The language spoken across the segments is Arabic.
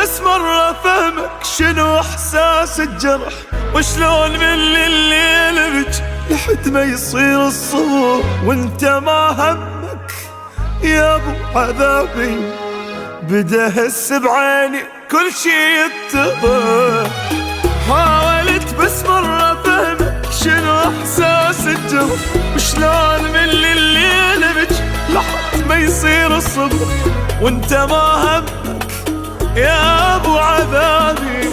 بس مرة فهمك شنو احساس الجرح، وشلون من الليل بج لحد ما يصير الصبح، وانت ما همك يا ابو عذابي، بدا هس بعيني كل شي يتضح. حاولت بس مرة فهمك شنو احساس الجرح، وشلون من الليل بج لحد ما يصير الصبح، وانت ما همك يا ابو عذابي،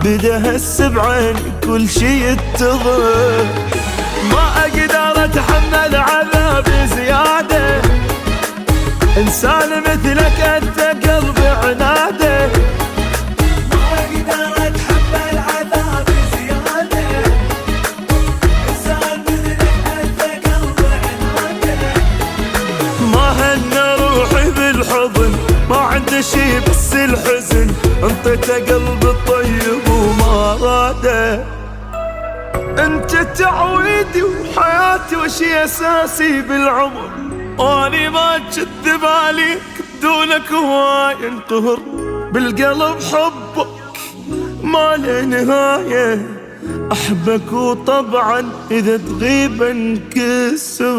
بدا هس بعيني كل شي يتضح. ما اقدر اتحمل عذابي زيادة، انسان مثلك انت قلبي عناده. ما اقدر اتحمل عذابي زيادة، انسان مثلك انت قلبي عناده. ما هن روحي بالحضن، ما عنده شي بس الحزن، انطيته قلب الطيب وما راده. انت تعويدي وحياتي وشي اساسي بالعمر، واني ما كذب عليك بدونك هواي ينقهر. بالقلب حبك ما له نهاية، احبك وطبعا اذا تغيب انكسر.